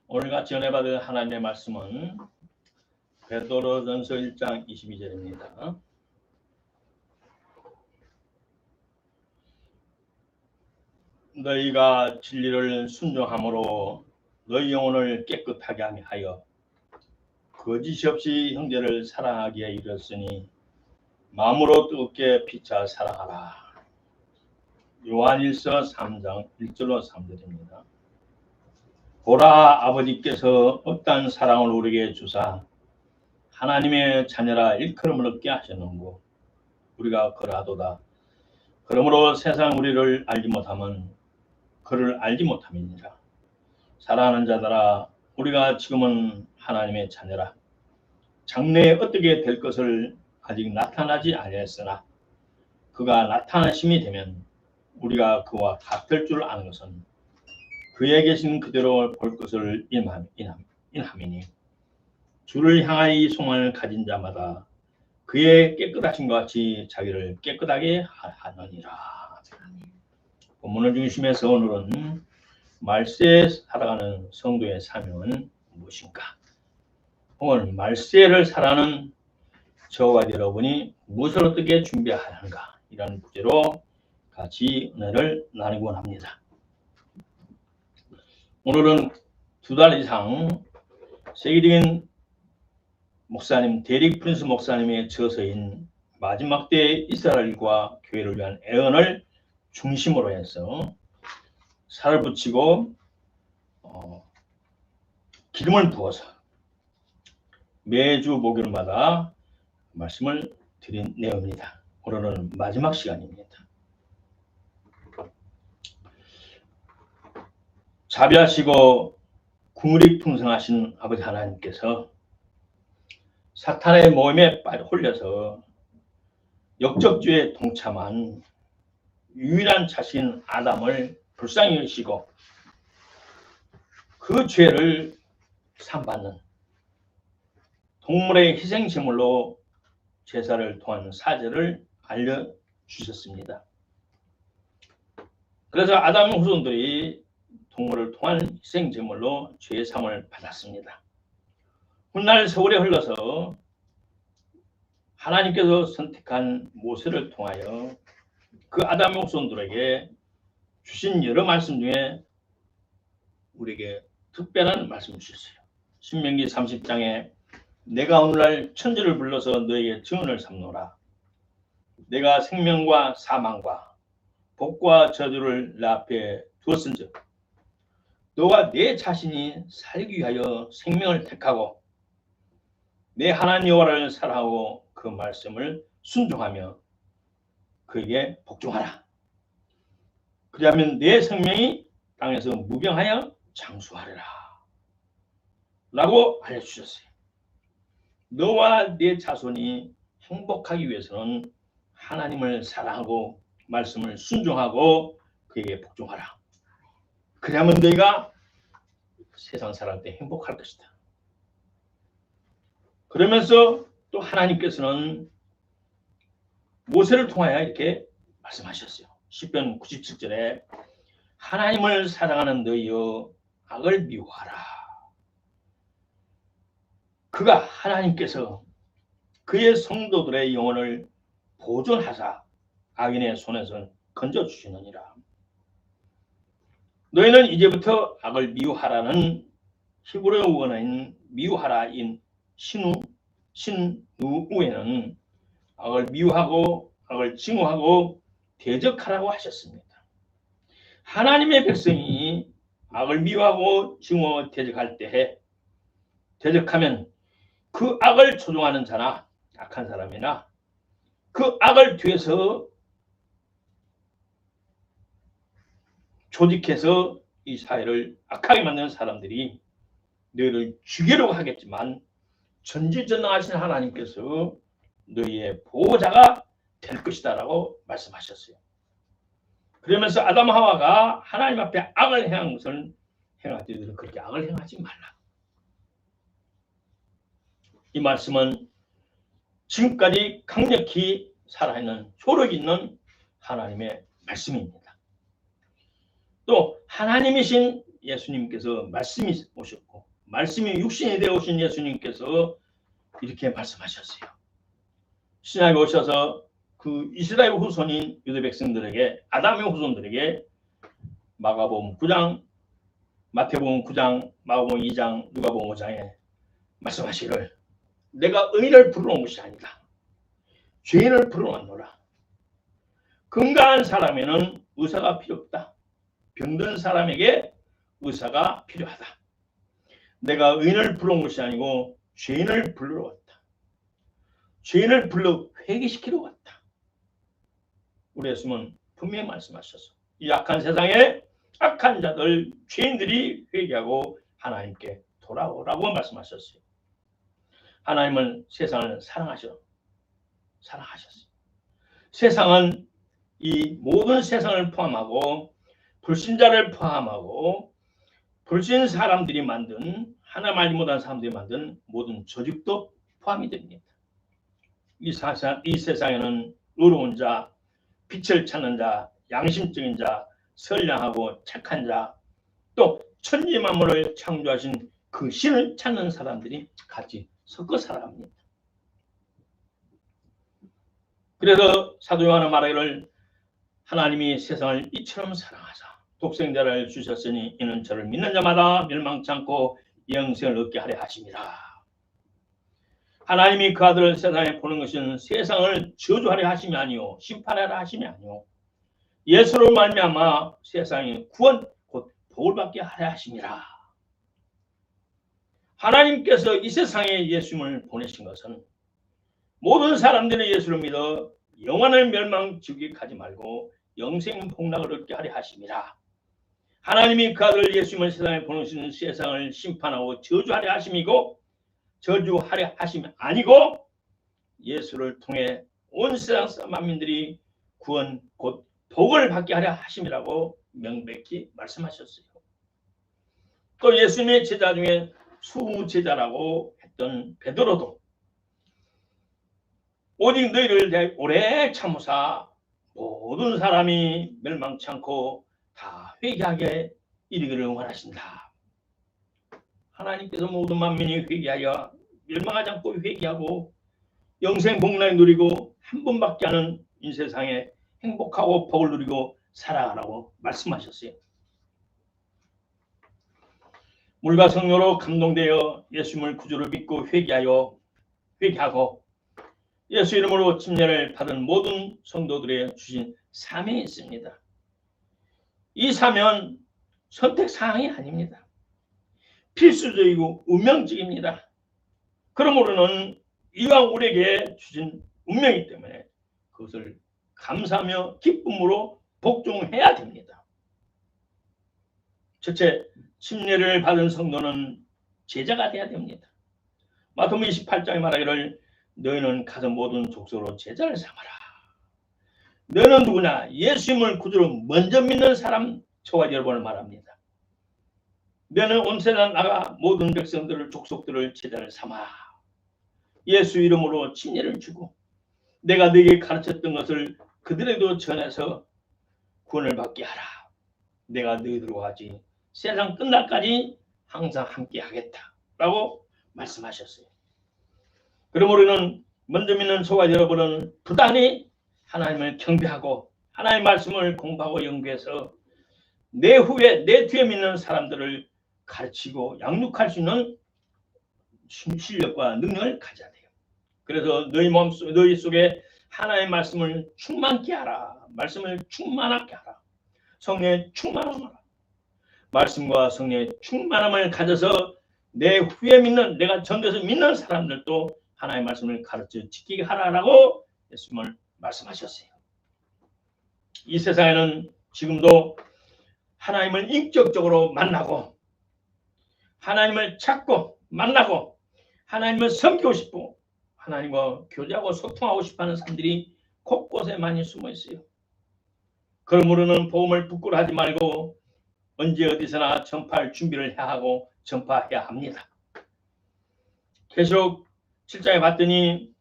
오늘같이 전해받을 하나님의 말씀은 베드로전서 1장 22절입니다. 너희가 진리를 순종함으로 너희 영혼을 깨끗하게 하여 거짓 없이 형제를 사랑하기에 이르렀으니 마음으로 뜨겁게 피차 사랑하라. 요한일서 3장 1절로 3절입니다. 보라, 아버지께서 어떠한 사랑을 우리에게 주사 하나님의 자녀라 일컬음을 얻게 하셨는고 우리가 그러하도다. 그러므로 세상 우리를 알지 못하면 그를 알지 못함이니라. 사랑하는 자들아, 우리가 지금은 하나님의 자녀라. 장래에 어떻게 될 것을 아직 나타나지 아니하였으나 그가 나타나심이 되면 우리가 그와 같을 줄 아는 것은 그에 계신 그대로 볼 것을 인함이니 주를 향하여 이 소망을 가진 자마다 그의 깨끗하심과 같이 자기를 깨끗하게 하느니라. 본문을 중심해서 오늘은 말세에 살아가는 성도의 사명은 무엇인가? 혹은 말세를 살아가는 저와 여러분이 무엇을 어떻게 준비해야 하는가? 이런 주제로 같이 은혜를 나누곤 합니다. 오늘은 2달 이상 세계적인 목사님, 데릭 프린스 목사님의 저서인 마지막 때의 이스라엘과 교회를 위한 애언을 중심으로 해서 살을 붙이고 기름을 부어서 매주 목요일마다 말씀을 드린 내용입니다. 오늘은 마지막 시간입니다. 자비하시고 국물이 풍성하신 아버지 하나님께서 사탄의 모임에 홀려서 역적죄에 동참한 유일한 자신 아담을 불쌍히 여기시고 그 죄를 산받는 동물의 희생제물로 제사를 통한 사죄를 알려주셨습니다. 그래서 아담 후손들이 동물을 통한 희생제물로 죄사함을 받았습니다. 훗날 세월이 흘러서 하나님께서 선택한 모세를 통하여 그 아담의 후손들에게 주신 여러 말씀 중에 우리에게 특별한 말씀을 주셨어요. 신명기 30장에 내가 오늘날 천지를 불러서 너에게 증언을 삼노라. 내가 생명과 사망과 복과 저주를 내 앞에 두었은즉 너가 내 자신이 살기 위하여 생명을 택하고 내 하나님 여호와를 사랑하고 그 말씀을 순종하며 그에게 복종하라. 그리하면 내 생명이 땅에서 무병하여 장수하리라. 라고 알려주셨어요. 너와 네 자손이 행복하기 위해서는 하나님을 사랑하고 말씀을 순종하고 그에게 복종하라. 그러면 너희가 세상 살아갈 때 행복할 것이다. 그러면서 또 하나님께서는 모세를 통하여 이렇게 말씀하셨어요. 시편 97절에 하나님을 사랑하는 너희여 악을 미워하라. 그가 하나님께서 그의 성도들의 영혼을 보존하사 악인의 손에서 건져주시느니라. 너희는 이제부터 악을 미워하라는 히브리어 원어인 미워하라인 신누에는 악을 미워하고 악을 증오하고 대적하라고 하셨습니다. 하나님의 백성이 악을 미워하고 증오 대적할 때에 대적하면 그 악을 조종하는 자나 악한 사람이나 그 악을 뒤에서 조직해서 이 사회를 악하게 만드는 사람들이 너희를 죽이려고 하겠지만 전지전능하신 하나님께서 너희의 보호자가 될 것이다 라고 말씀하셨어요. 그러면서 아담 하와가 하나님 앞에 악을 행한 것을 행할 때 너희는 그렇게 악을 행하지 말라. 이 말씀은 지금까지 강력히 살아있는 효력 있는 하나님의 말씀입니다. 또 하나님이신 예수님께서 말씀이 오셨고 말씀이 육신이 되어 오신 예수님께서 이렇게 말씀하셨어요. 신약에 오셔서 그 이스라엘 후손인 유대 백성들에게 아담의 후손들에게 마가복음 9장, 마태복음 9장, 마가복음 2장, 누가복음 5장에 말씀하시기를 내가 의인을 부르러 온 것이 아니다. 죄인을 부르러 왔노라. 건강한 사람에는 의사가 필요 없다. 병든 사람에게 의사가 필요하다. 내가 의인을 부르러 온 것이 아니고 죄인을 부르러 왔다. 죄인을 불러 회개시키러 왔다. 우리 예수님은 분명히 말씀하셔서 이 악한 세상에 악한 자들, 죄인들이 회개하고 하나님께 돌아오라고 말씀하셨어요. 하나님은 세상을 사랑하셨어요. 세상은 이 모든 세상을 포함하고 불신자를 포함하고 불신 사람들이 만든 하나님 알지 못한 사람들이 만든 모든 조직도 포함이 됩니다. 이 세상에는 의로운 자, 빛을 찾는 자, 양심적인 자, 선량하고 착한 자, 또 천지 만물을 창조하신 그 신을 찾는 사람들이 같이 섞어 살아갑니다. 그래서 사도 요한은 말하기를 하나님이 세상을 이처럼 사랑하사 독생자를 주셨으니 이는 저를 믿는 자마다 멸망치 않고 영생을 얻게 하려 하심이라. 하나님이 그 아들을 세상에 보낸 것은 세상을 저주하려 하심이 아니요 심판하려 하심이 아니요 예수로 말미암아 세상의 구원 곧 복을 받게 하려 하심이라. 하나님께서 이 세상에 예수님을 보내신 것은 모든 사람들이 예수를 믿어 영원한 멸망지옥에 가지 말고 영생 복락을 얻게 하려 하심이라. 하나님이 그 아들 예수님을 세상에 보내신 세상을 심판하고 저주하려 하심이고 저주하려 하심이 아니고 예수를 통해 온 세상 만민들이 구원 곧 복을 받게 하려 하심이라고 명백히 말씀하셨어요. 또 예수님의 제자 중에 수제자라고 했던 베드로도 오직 너희를 오래 참으사 모든 사람이 멸망치 않고 다 회개하게 이르기를 원하신다. 하나님께서 모든 만민이 회개하여 멸망하지 않고 회개하고 영생 복락을 누리고 한 번밖에 하는 이 세상에 행복하고 복을 누리고 살아가라고 말씀하셨어요. 물과 성령으로 감동되어 예수님을 구주로 믿고 회개하고 예수 이름으로 침례를 받은 모든 성도들의 주신 사명이 있습니다. 이 사명은 선택사항이 아닙니다. 필수적이고 운명적입니다. 그러므로는 이왕 우리에게 주신 운명이기 때문에 그것을 감사하며 기쁨으로 복종해야 됩니다. 첫째, 침례를 받은 성도는 제자가 되어야 됩니다. 마태복음 28장에 말하기를 너희는 가서 모든 족속으로 제자를 삼아라. 너는 누구냐? 예수님을 구주로 먼저 믿는 사람 저와 여러분을 말합니다. 너는 온 세상 나가 모든 백성들을 족속들을 제자를 삼아 예수 이름으로 침례를 주고 내가 너에게 가르쳤던 것을 그들에게도 전해서 구원을 받게 하라. 내가 너희들과 같이 세상 끝날까지 항상 함께 하겠다라고 말씀하셨어요. 그러므로는 먼저 믿는 저와 여러분은 부단히 하나님을 경배하고 하나님의 말씀을 공부하고 연구해서 내 후에 내 뒤에 믿는 사람들을 가르치고 양육할 수 있는 실력과 능력을 가져야 돼요. 그래서 너희 속에 하나님의 말씀을 충만케 하라. 말씀을 충만하게 하라. 성령의 충만함을 하라. 말씀과 성령의 충만함을 가져서 내 후에 믿는 내가 전도해서 믿는 사람들도 하나님의 말씀을 가르쳐 지키게 하라라고 예수님을 말씀하셨어요. 이 세상에는 지금도 하나님을 인격적으로 만나고 하나님을 찾고 만나고 하나님을 섬기고 싶고 하나님과 교제하고 소통하고 싶어하는 사람들이 곳곳에 많이 숨어 있어요. 그러므로는 복음을 부끄러워하지 말고 언제 어디서나 전파할 준비를 해야 하고 전파해야 합니다. 계시록 7장에 봤더니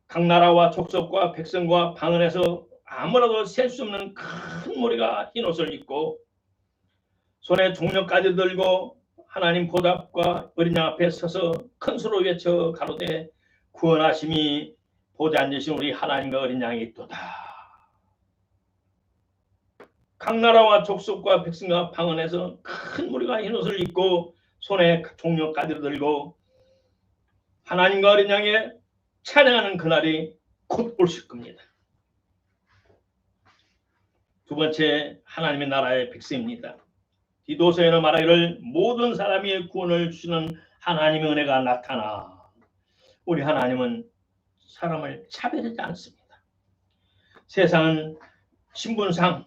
각 나라와 족속과 백성과 방언에서 아무라도 셀 수 없는 큰 무리가 흰 옷을 입고 손에 종려까지 들고 하나님 보답과 어린 양 앞에 서서 큰 소리로 외쳐 가로되 구원하심이 보좌 앉으신 우리 하나님과 어린 양이 있도다. 각 나라와 족속과 백성과 방언에서 큰 무리가 흰 옷을 입고 손에 종려까지 들고 하나님과 어린 양에 찬양하는 그날이 곧 오실 겁니다. 두 번째, 하나님의 나라의 백성입니다. 디도서에는 말하기를 모든 사람이 구원을 주시는 하나님의 은혜가 나타나 우리 하나님은 사람을 차별하지 않습니다. 세상은 신분상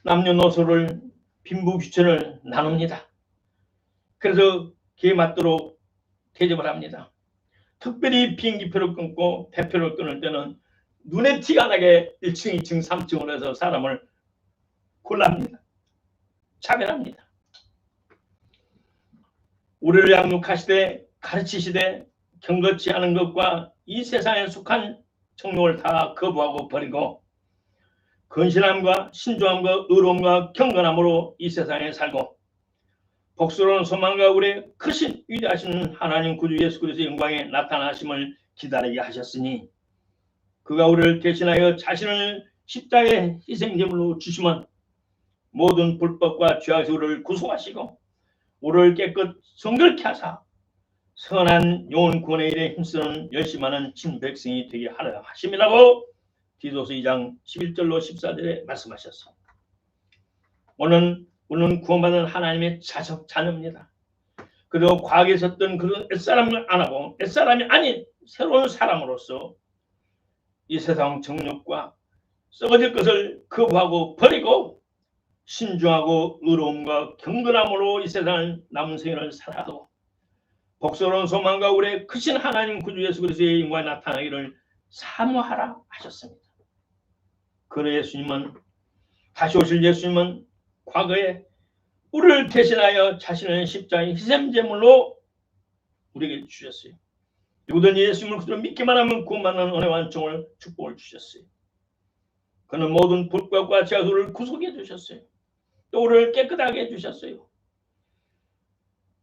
남녀노소를 빈부귀천을 나눕니다. 그래서 기회 맞도록 대접을 합니다. 특별히 비행기표를 끊고 배표를 끊을 때는 눈에 티가 나게 1층, 2층, 3층으로 해서 사람을 골랍니다. 차별합니다. 우리를 양육하시되 가르치시되 경건치 않은 것과 이 세상에 속한 정욕을 다 거부하고 버리고 건실함과 신중함과 의로움과 경건함으로 이 세상에 살고 복스러운 소망과 우리의 크신 위대하신 하나님 구주 예수 그리스도의 영광에 나타나심을 기다리게 하셨으니 그가 우리를 대신하여 자신을 십자가의 희생제물로 주시면 모든 불법과 죄악에서 우리를 구속하시고 우리를 깨끗 성결케 하사 선한 영혼 구원의 일에 힘쓰는 열심하는 친백성이 되게 하려 하심이라고 디도서 2장 11절로 14절에 말씀하셨습니다. 오늘 우리는 구원받은 하나님의 자녀입니다. 그리고 과거에 있었던 그런 옛사람을 안 하고 옛사람이 아닌 새로운 사람으로서 이 세상 정욕과 썩어질 것을 거부하고 버리고 신중하고 의로움과 경건함으로 이 세상을 남은 생을 살아도 복스러운 소망과 우리의 크신 하나님 구주 예수 그리스도의 영광이 나타나기를 사모하라 하셨습니다. 그러 예수님은 다시 오실 예수님은 과거에 우리를 대신하여 자신의 십자가의 희생제물로 우리에게 주셨어요. 누구든 예수님을 그대로 믿기만 하면 구원받는 은혜와 은총을 축복을 주셨어요. 그는 모든 불법과 죄악을 구속해 주셨어요. 또 우리를 깨끗하게 해주셨어요.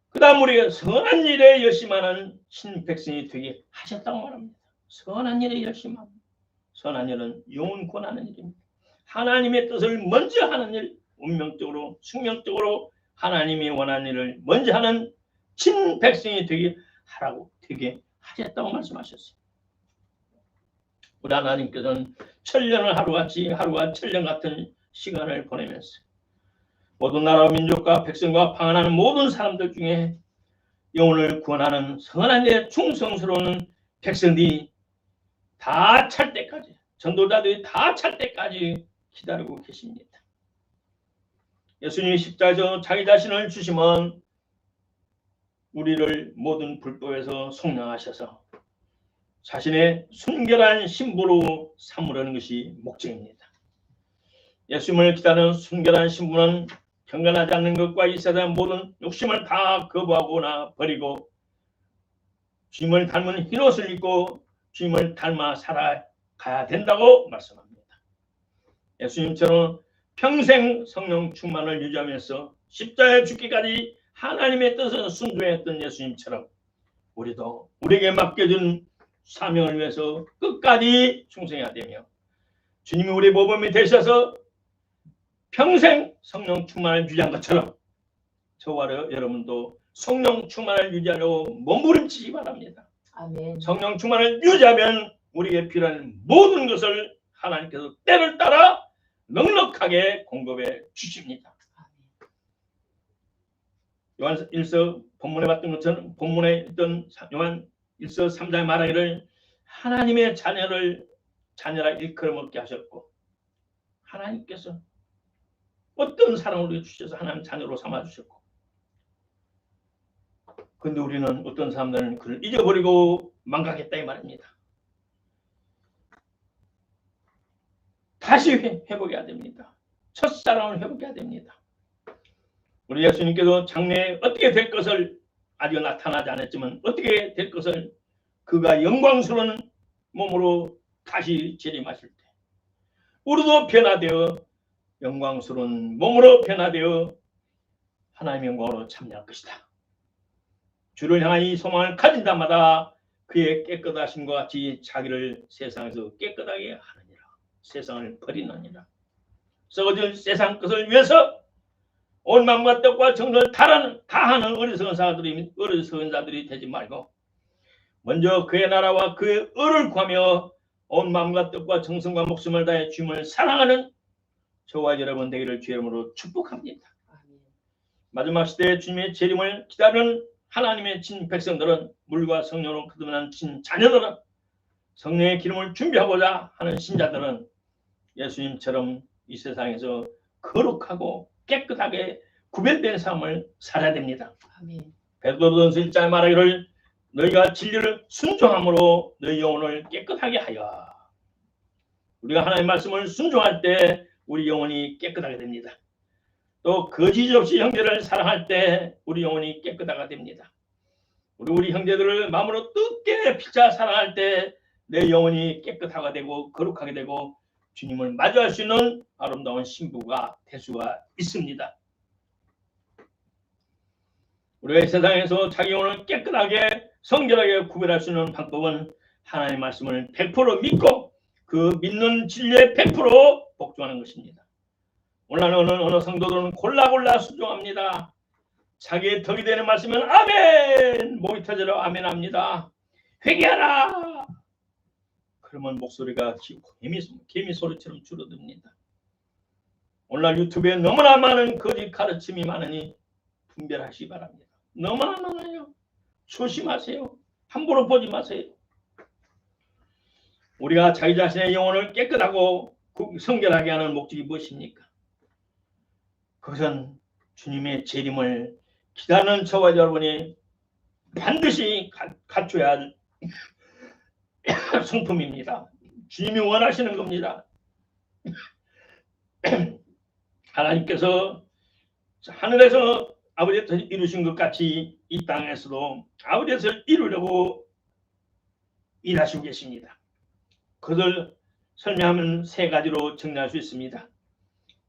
그 다음 우리가 선한 일에 열심하는 신백성이 되게 하셨다고 말합니다. 선한 일에 열심합니다. 선한 일은 영혼 구원하는 일입니다. 하나님의 뜻을 먼저 하는 일, 운명적으로 숙명적으로 하나님이 원하는 일을 먼저 하는 친백성이 되게 하라고 되게 하셨다고 말씀하셨어요. 우리 하나님께서는 천년을 하루가 천년 같은 시간을 보내면서 모든 나라와 민족과 백성과 방언하는 모든 사람들 중에 영혼을 구원하는 선한 일에 충성스러운 백성들이 다 찰 때까지, 전도자들이 다 찰 때까지 기다리고 계십니다. 예수님이 십자가에서 자기 자신을 주시면 우리를 모든 불법에서 속량하셔서 자신의 순결한 신부로 삼으려는 것이 목적입니다. 예수님을 기다리는 순결한 신부는 경건하지 않는 것과 이 세상 모든 욕심을 다 거부하거나 버리고 주님을 닮은 흰옷을 입고 주님을 닮아 살아가야 된다고 말씀합니다. 예수님처럼 평생 성령 충만을 유지하면서 십자가에 죽기까지 하나님의 뜻을 순종했던 예수님처럼 우리도 우리에게 맡겨준 사명을 위해서 끝까지 충성해야 되며 주님이 우리 모범이 되셔서 평생 성령 충만을 유지한 것처럼 저와 여러분도 성령 충만을 유지하려고 몸부림치기 바랍니다. 아멘. 성령 충만을 유지하면 우리에게 필요한 모든 것을 하나님께서 때를 따라 넉넉하게 공급해 주십니다. 요한 1서 본문에 봤던 것처럼 본문에 있던 요한 1서 3장에 말하기를 하나님의 자녀라 일컬어먹게 하셨고 하나님께서 어떤 사랑을 우리에게 주셔서 하나님 자녀로 삼아주셨고 그런데 우리는 어떤 사람들은 그를 잊어버리고 망각했다 이 말입니다. 다시 회복해야 됩니다. 첫사랑을 회복해야 됩니다. 우리 예수님께서 장래에 어떻게 될 것을 아직 나타나지 않았지만 어떻게 될 것을 그가 영광스러운 몸으로 다시 재림하실 때 우리도 변화되어 영광스러운 몸으로 변화되어 하나님의 영광으로 참여할 것이다. 주를 향한 이 소망을 가진 자마다 그의 깨끗하심과 같이 자기를 세상에서 깨끗하게 하느니라. 세상을 버리느니라. 썩어질 세상 것을 위해서 온 마음과 뜻과 정성을 다하는 어리석은 자들이 되지 말고 먼저 그의 나라와 그의 의를 구하며 온 마음과 뜻과 정성과 목숨을 다해 주님을 사랑하는 저와 여러분 되기를 주의 이름으로 축복합니다. 마지막 시대에 주님의 재림을 기다리는 하나님의 친 백성들은 물과 성령으로 거듭난 친 자녀들은 성령의 기름을 준비하고자 하는 신자들은 예수님처럼 이 세상에서 거룩하고 깨끗하게 구별된 삶을 살아야 됩니다. 베드로전서 1장에 말하기를 너희가 진리를 순종함으로 너희 영혼을 깨끗하게 하여. 우리가 하나님의 말씀을 순종할 때 우리 영혼이 깨끗하게 됩니다. 또 거짓 없이 형제를 사랑할 때 우리 영혼이 깨끗하게 됩니다. 우리 형제들을 마음으로 뜻깊게 피차 사랑할 때 내 영혼이 깨끗하게 되고 거룩하게 되고 주님을 마주할 수 있는 아름다운 신부가 될 수가 있습니다. 우리가 이 세상에서 자기 영혼을 깨끗하게 성결하게 구별할 수 있는 방법은 하나님의 말씀을 100% 믿고 그 믿는 진리에 100% 복종하는 것입니다. 오늘 어느 성도들은 골라 순종합니다. 자기의 덕이 되는 말씀은 아멘! 목이 터져라 아멘 합니다. 회개하라! 그러면 목소리가 개미 소리처럼 줄어듭니다. 오늘날 유튜브에 너무나 많은 거짓 가르침이 많으니 분별하시기 바랍니다. 너무나 많아요. 조심하세요. 함부로 보지 마세요. 우리가 자기 자신의 영혼을 깨끗하고 성결하게 하는 목적이 무엇입니까? 그것은 주님의 재림을 기다리는 저와 여러분이 반드시 갖춰야 할 성품입니다. 주님이 원하시는 겁니다. 하나님께서 하늘에서 아버지께서 이루신 것 같이 이 땅에서도 아버지께서 이루려고 일하시고 계십니다. 그것을 설명하면 세 가지로 정리할 수 있습니다.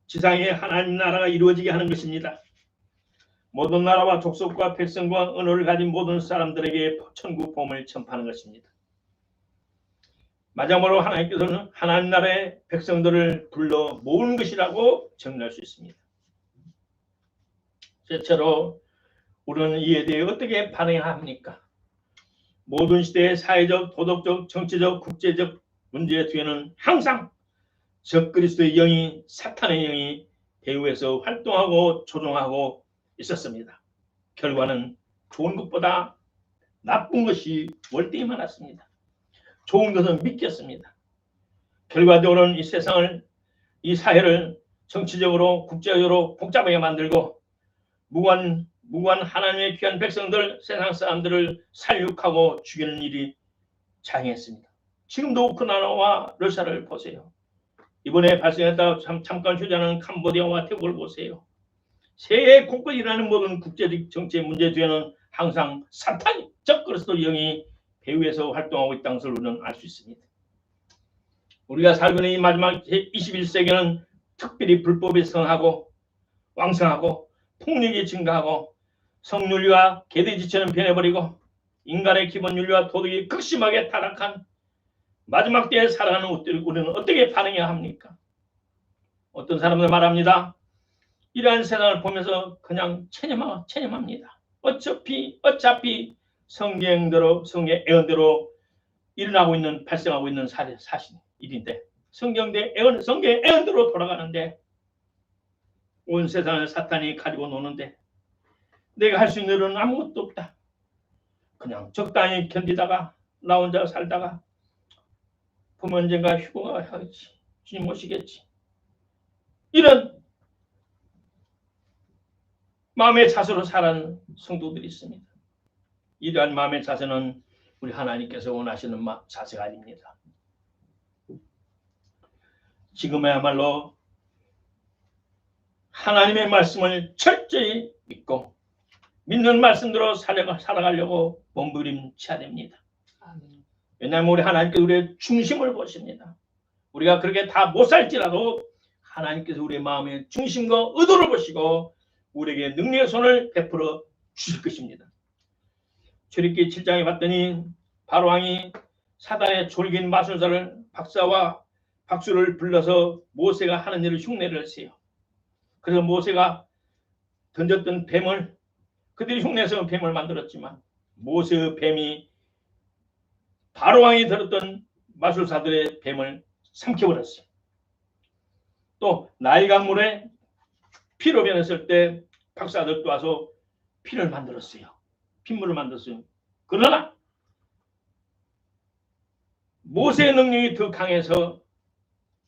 지상에 하나님 나라가 이루어지게 하는 것입니다. 모든 나라와 족속과 백성과 언어를 가진 모든 사람들에게 천국 복음을 전파하는 것입니다. 마지막으로 하나님께서는 하나님 나라의 백성들을 불러 모으는 것이라고 정리할 수 있습니다. 대체로 우리는 이에 대해 어떻게 반응해야 합니까? 모든 시대의 사회적, 도덕적, 정치적, 국제적 문제 뒤에는 항상 적그리스도의 영이 사탄의 영이 배후에서 활동하고 조종하고 있었습니다. 결과는 좋은 것보다 나쁜 것이 월등히 많았습니다. 좋은 것은 믿겠습니다. 결과적으로는 이 세상을, 이 사회를 정치적으로 국제적으로 복잡하게 만들고 무관 하나님의 귀한 백성들, 세상 사람들을 살육하고 죽이는 일이 장했습니다. 지금도 우크라이나와 러시아를 보세요. 이번에 발생했다 잠깐 휴전하는 캄보디아와 태국을 보세요. 세계 곳곳에 일어나는 모든 국제적 정치의 문제 뒤에는 항상 사탄이 적그리스도 영이 배후에서 활동하고 있다는 것을 우리는 알 수 있습니다. 우리가 살고 있는 이 마지막 21세기는 특별히 불법이 성하고 왕성하고 폭력이 증가하고 성윤리와 개돼지처럼 변해버리고 인간의 기본 윤리와 도덕이 극심하게 타락한 마지막 때에 살아가는 우리는 어떻게 반응해야 합니까? 어떤 사람들 말합니다. 이러한 세상을 보면서 그냥 체념합니다. 어차피 성경의 예언대로 일어나고 있는 발생하고 있는 사실 일인데 성경의 예언대로 돌아가는데 온 세상을 사탄이 가지고 노는데 내가 할 수 있는 일은 아무것도 없다. 그냥 적당히 견디다가 나 혼자 살다가 보면 언젠가 휴거가 하겠지. 주님 오시겠지. 이런 마음의 자세로 살아가는 성도들이 있습니다. 이러한 마음의 자세는 우리 하나님께서 원하시는 자세가 아닙니다. 지금야말로 하나님의 말씀을 철저히 믿고 믿는 말씀대로 살아가려고 몸부림쳐야 됩니다. 왜냐하면 우리 하나님께서 우리의 중심을 보십니다. 우리가 그렇게 다 못 살지라도 하나님께서 우리의 마음의 중심과 의도를 보시고 우리에게 능력의 손을 베풀어 주실 것입니다. 출애굽기 7장에 봤더니 바로왕이 사단의 졸긴 마술사를 박사와 박수를 불러서 모세가 하는 일을 흉내를 했어요. 그래서 모세가 던졌던 뱀을 그들이 흉내서 뱀을 만들었지만 모세의 뱀이 바로왕이 들었던 마술사들의 뱀을 삼켜버렸어요. 또 나일강물에 피로 변했을 때 박사들도 와서 피를 만들었어요. 핏물을 만들었어요. 그러나 모세의 능력이 더 강해서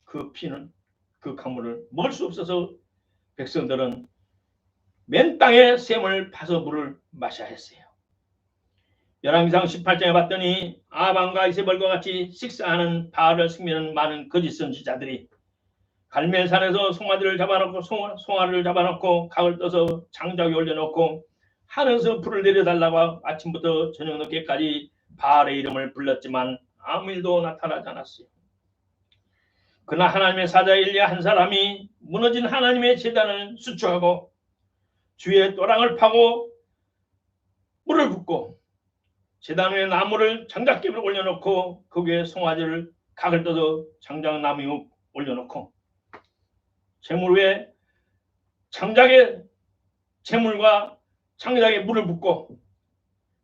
그 피는 그 강물을 먹을 수 없어서 백성들은 맨 땅에 샘을 파서 물을 마셔야 했어요. 열왕기상 18장에 봤더니 아방과 이세벨과 같이 식사하는 바알을 섬기는 많은 거짓 선지자들이 갈멜산에서 송아지를 잡아놓고 송아를 잡아놓고 각을 떠서 장작에 올려놓고 하늘에서 불을 내려달라고 아침부터 저녁 늦게까지 바알의 이름을 불렀지만 아무 일도 나타나지 않았어요. 그러나 하나님의 사자 엘리야 한 사람이 무너진 하나님의 제단을 수축하고 주위에 또랑을 파고 물을 붓고 제단 위에 나무를 장작기를 올려놓고 거기에 송아지를 각을 떠서 장작나무 위에 올려놓고 재물 위에 장작에 재물과 장작에 물을 붓고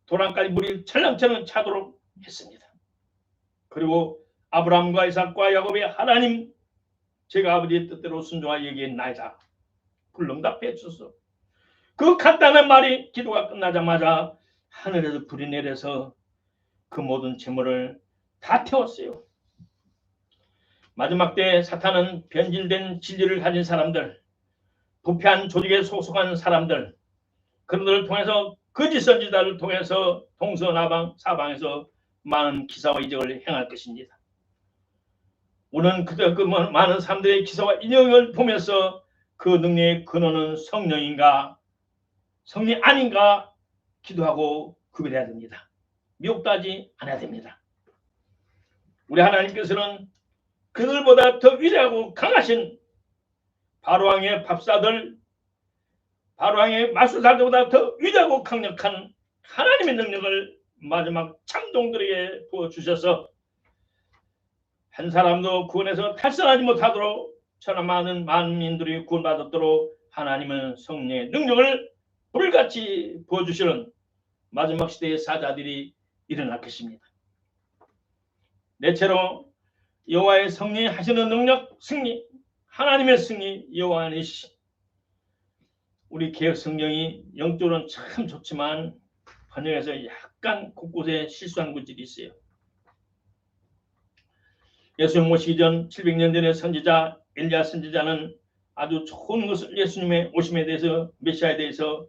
도랑까지 물이 찰랑찰랑 차도록 했습니다. 그리고 아브라함과 이삭과 야곱의 하나님 제가 아버지의 뜻대로 순종하여 얘기했나이다. 불응답해 주소서. 그 간단한 말이 기도가 끝나자마자 하늘에서 불이 내려서 그 모든 재물을 다 태웠어요. 마지막 때 사탄은 변질된 진리를 가진 사람들, 부패한 조직에 소속한 사람들, 그들을 통해서 거짓 선지자를 통해서 동서나방 사방에서 많은 기사와 이적을 행할 것입니다. 우리는 그 많은 사람들의 기사와 이적을 보면서 그 능력의 근원은 성령인가 성령 아닌가 기도하고 구별해야 됩니다. 미혹하지 않아야 됩니다. 우리 하나님께서는 그들보다 더 위대하고 강하신 바로왕의 밥사들, 바로왕의 마술사들보다 더 위대하고 강력한 하나님의 능력을 마지막 참동들에게 부어주셔서 한 사람도 구원에서 탈선하지 못하도록 저런 많은 만민들이 구원받도록 하나님은 성령의 능력을 불같이 부어주시는 마지막 시대의 사자들이 일어날 것입니다. 넷째로 여호와의 성령이 하시는 능력 승리, 하나님의 승리 여호와의 시. 우리 개혁 성경이 영적으로는 참 좋지만 번역에서 약간 곳곳에 실수한 구절이 있어요. 예수님 모시기 전 700년 전의 선지자 엘리야 선지자는 아주 좋은 것을 예수님의 오심에 대해서 메시아에 대해서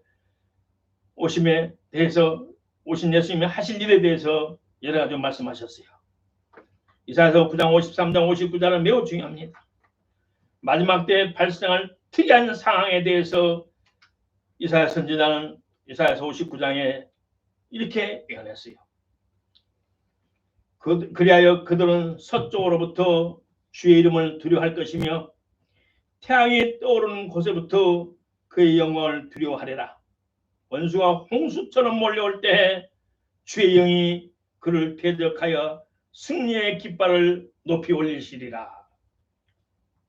오심에 대해서 오신 예수님의 하실 일에 대해서 여러 가지 말씀하셨어요. 이사야서 9장 53장 59장은 매우 중요합니다. 마지막 때 발생할 특이한 상황에 대해서 이사야 선지자는 이사야서 59장에 이렇게 예언했어요. 그리하여 그들은 서쪽으로부터 주의 이름을 두려워할 것이며 태양이 떠오르는 곳에부터 그의 영광을 두려워하리라. 원수가 홍수처럼 몰려올 때 주의 영이 그를 대적하여 승리의 깃발을 높이 올리시리라.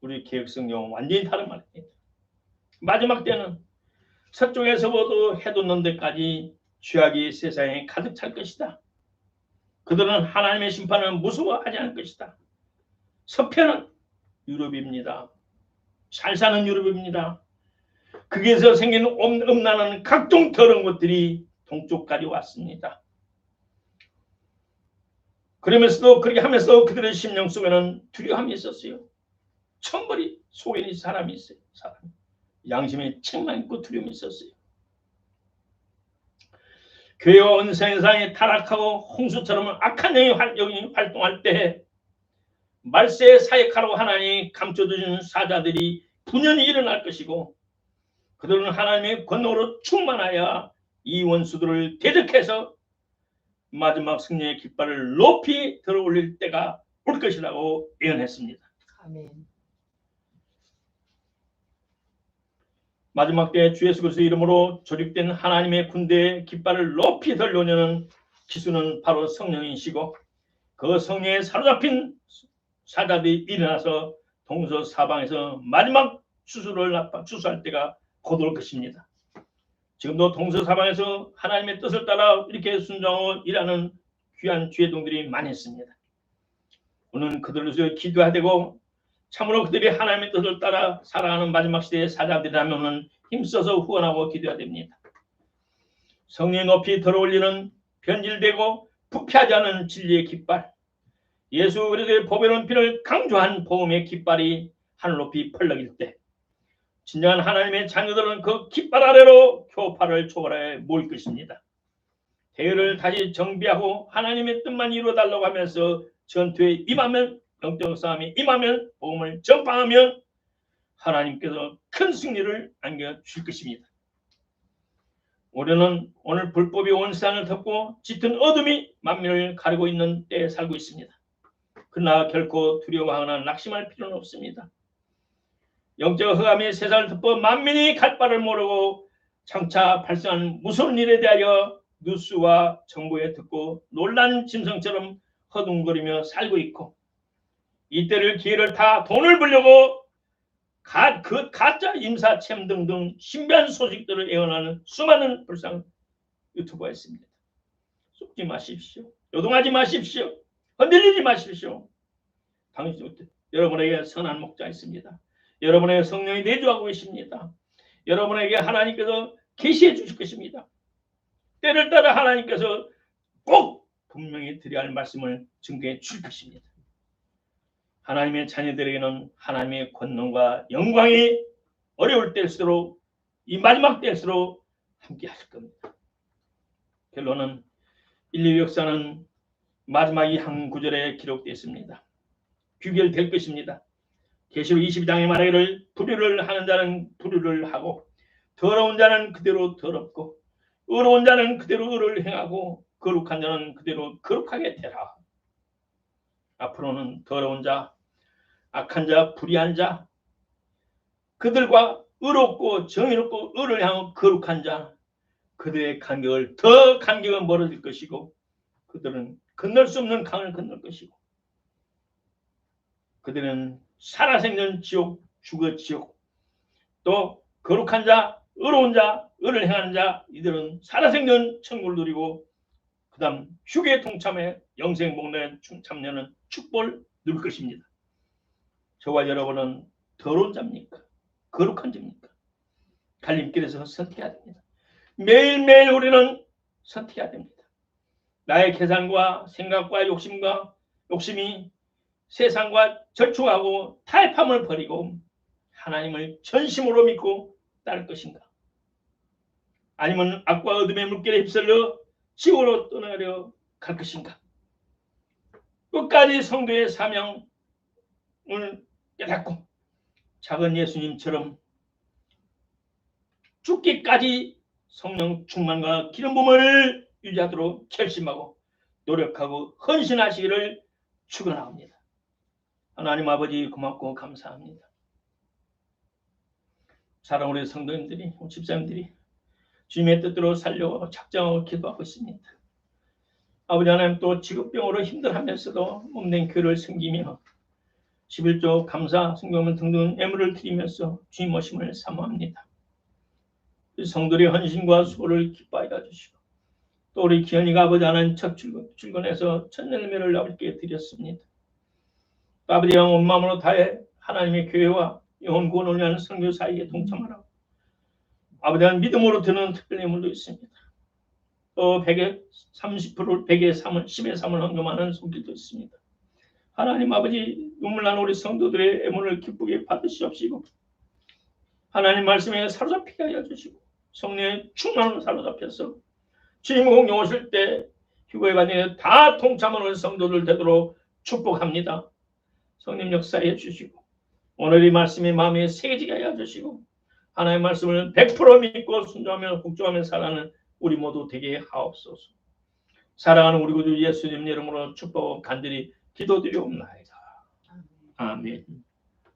우리 개혁성경은 완전히 다른 말입니다. 마지막 때는 서쪽에서부터 해돋 는 데까지 죄악이 세상에 가득 찰 것이다. 그들은 하나님의 심판을 무서워하지 않을 것이다. 서편은 유럽입니다. 잘 사는 유럽입니다. 거기에서 생긴 음란한 각종 더러운 것들이 동쪽까지 왔습니다. 그러면서도 그렇게 하면서 그들의 심령 속에는 두려움이 있었어요. 천벌이 속에는 사람이 있어요. 사람. 양심에 책망 있고 두려움이 있었어요. 교회와 은사현상이 타락하고 홍수처럼 악한 영이 활동할 때 말세에 사역하라고 하나님이 감춰두신 사자들이 분연히 일어날 것이고 그들은 하나님의 권능으로 충만하여 이 원수들을 대적해서 마지막 승리의 깃발을 높이 들어올릴 때가 올 것이라고 예언했습니다. 아멘. 마지막 때 주 예수 그리스도의 이름으로 조직된 하나님의 군대의 깃발을 높이 들려오는 기수는 바로 성령이시고, 그 성령에 사로잡힌 사자들이 일어나서 동서사방에서 마지막 추수할 때가 곧 올 것입니다. 지금도 동서사방에서 하나님의 뜻을 따라 이렇게 순종하고 일하는 귀한 주의동들이 많이 있습니다. 오늘 그들을 위해서 기도해야 되고, 참으로 그들이 하나님의 뜻을 따라 살아가는 마지막 시대의 사자들이라면 힘써서 후원하고 기도해야 됩니다. 성령의 높이 들어올리는 변질되고 부패하지 않은 진리의 깃발, 예수 그리스도의 보배로운 피를 강조한 복음의 깃발이 하늘 높이 펄럭일 때, 진정한 하나님의 자녀들은 그 깃발 아래로 교파를 초월해 모일 것입니다. 대의를 다시 정비하고 하나님의 뜻만 이루어달라고 하면서 전투에 임하면, 영적 싸움에 임하면, 복음을 전파하면 하나님께서 큰 승리를 안겨주실 것입니다. 우리는 오늘 불법이 온 세상을 덮고 짙은 어둠이 만민을 가리고 있는 때에 살고 있습니다. 그러나 결코 두려워하거나 낙심할 필요는 없습니다. 영적 흑암이 세상을 덮어 만민이 갈 바를 모르고 장차 발생한 무서운 일에 대하여 뉴스와 정보에 듣고 놀란 짐승처럼 허둥거리며 살고 있고, 이때를 기회를 다 돈을 벌려고 그 가짜 임사체험 등등 신비한 소식들을 예언하는 수많은 불상 유튜버가 있습니다. 속지 마십시오. 요동하지 마십시오. 흔들리지 마십시오. 당신, 여러분에게 선한 목자 있습니다. 여러분에게 성령이 내주하고 계십니다. 여러분에게 하나님께서 계시해 주실 것입니다. 때를 따라 하나님께서 꼭 분명히 드려야 할 말씀을 증거해 주실 것입니다. 하나님의 자녀들에게는 하나님의 권능과 영광이 어려울 때일수록, 이 마지막 때일수록 함께 하실 겁니다. 결론은 인류 역사는 마지막 이 한 구절에 기록되어 있습니다. 귀결될 것입니다. 계시록 22장에 말하기를 불의를 하는 자는 불의를 하고, 더러운 자는 그대로 더럽고, 의로운 자는 그대로 의를 행하고, 거룩한 자는 그대로 거룩하게 되라. 앞으로는 더러운 자, 악한 자, 불의한 자, 그들과 의롭고 정의롭고 의를 향한 거룩한 자, 그들의 간격을 더 간격은 멀어질 것이고, 그들은 건널 수 없는 강을 건널 것이고, 그들은 살아생전 지옥, 죽어 지옥, 또 거룩한 자, 의로운 자, 의를 행하는 자, 이들은 살아생전 천국을 누리고 그 다음 휴게 동참에 영생 복락에 참여하는 축복을 누릴 것입니다. 저와 여러분은 더러운 자입니까? 거룩한 자입니까? 갈림길에서 선택해야 됩니다. 매일매일 우리는 선택해야 됩니다. 나의 계산과 생각과 욕심이 세상과 절충하고 타협함을 버리고 하나님을 전심으로 믿고 따를 것인가? 아니면 악과 어둠의 물결에 휩쓸려 지옥으로 떠나려 갈 것인가? 끝까지 성도의 사명을 깨닫고 작은 예수님처럼 죽기까지 성령 충만과 기름 부음을 유지하도록 결심하고 노력하고 헌신하시기를 축원합니다. 하나님 아버지 고맙고 감사합니다. 사랑하는 우리 성도님들이, 집사님들이 주님의 뜻대로 살려고 작정하고 기도하고 있습니다. 아버지 하나님, 또 직업병으로 힘들하면서도 몸된 교회를 섬기며 11조 감사, 성경문 등등 예물을 드리면서 주님 오심을 사모합니다. 성도의 헌신과 수고를 기뻐하여 주시고, 또 우리 기현이가 아버지 하나님 첫 출근해서 첫 열매를 아버지께 드렸습니다. 아버지 영 온 마음으로 다해 하나님의 교회와 영혼 구원을 위한 선교 사역에 동참하라고 아버지 하나님 믿음으로 드는 특별 예물도 있습니다. 또 100의 30%, 100의 3을, 10의 3을 헌금하는 손길도 있습니다. 하나님 아버지, 눈물 나는 우리 성도들의 예물을 기쁘게 받으시옵시고 하나님 말씀에 사로잡히게 하여 주시고 성령의 충만으로 사로잡혀서 주님 공영 오실 때 휴거의 반영에 다 동참하는 성도들 되도록 축복합니다. 성령 역사해 주시고 오늘 이 말씀이 마음에 새겨지게 하여 주시고 하나님의 말씀을 100% 믿고 순종하며 복종하며 살아가는 우리 모두 되게 하옵소서. 사랑하는 우리 구주 예수님 이름으로 축복 간절히 기도드리옵나이다. 아멘.